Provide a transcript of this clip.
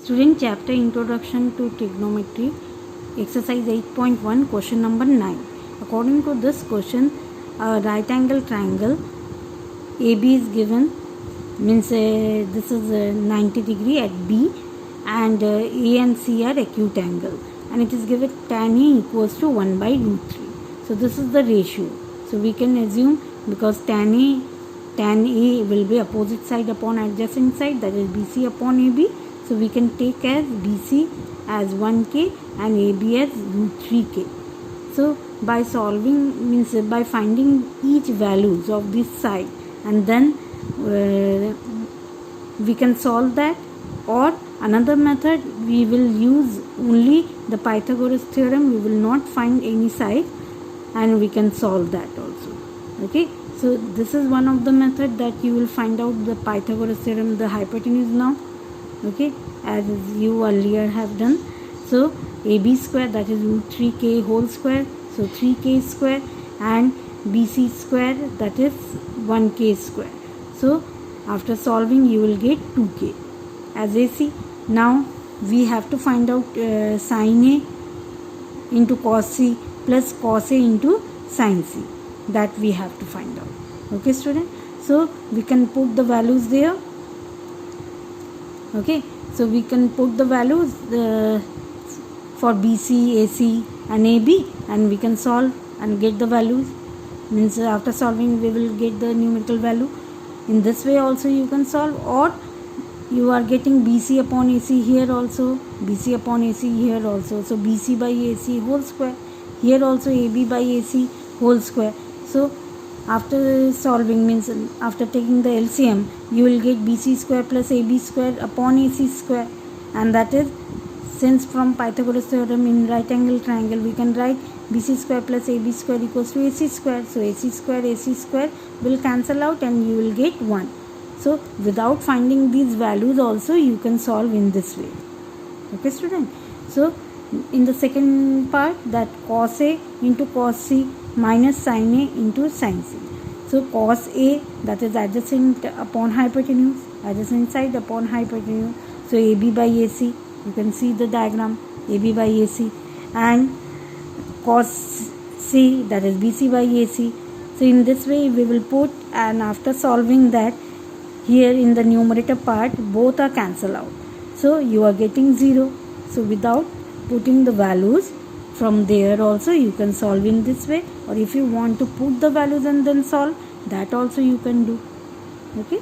Student, chapter Introduction to Trigonometry, exercise 8.1, question number 9. According to this question, a right angle triangle AB is given, means this is 90 degree at B, and A and C are acute angle, and it is given tan A equals to 1 by root 3. So this is the ratio. So we can assume, because tan A will be opposite side upon adjacent side, that is BC upon AB. So we can take as BC as 1K and AB as root 3K. So by solving, means by finding each values of this side, and then we can solve that. Or another method, we will use only the Pythagoras theorem, we will not find any side, and we can solve that also. Okay, so this is one of the method that you will find out the Pythagoras theorem, the hypotenuse now. Okay, as you earlier have done. So AB square, that is root 3K whole square, so 3K square, and BC square, that is 1K square. So after solving you will get 2K as AC. Now we have to find out sin A into cos C plus cos A into sin C, that we have to find out. Okay student, so we can put the values there. Okay, so we can put the values for BC, AC and AB, and we can solve and get the values. Means after solving we will get the numerical value. In this way also you can solve, or you are getting BC upon AC here also, BC upon AC here also. So BC by AC whole square, here also AB by AC whole square. So after solving, means after taking the LCM, you will get BC square plus AB square upon AC square, and that is, since from Pythagoras theorem in right angle triangle we can write BC square plus AB square equals to AC square. So AC square will cancel out and you will get 1. So without finding these values also you can solve in this way. Okay student, so in the second part, that cos A into cos C minus sin A into sin C. So cos A, that is adjacent upon hypotenuse, adjacent side upon hypotenuse. So AB by AC, you can see the diagram, AB by AC, and cos C, that is BC by AC. So in this way we will put, and after solving that, here in the numerator part both are cancelled out. So you are getting 0. So without putting the values, from there also you can solve in this way, or if you want to put the values and then solve, that also you can do. Okay.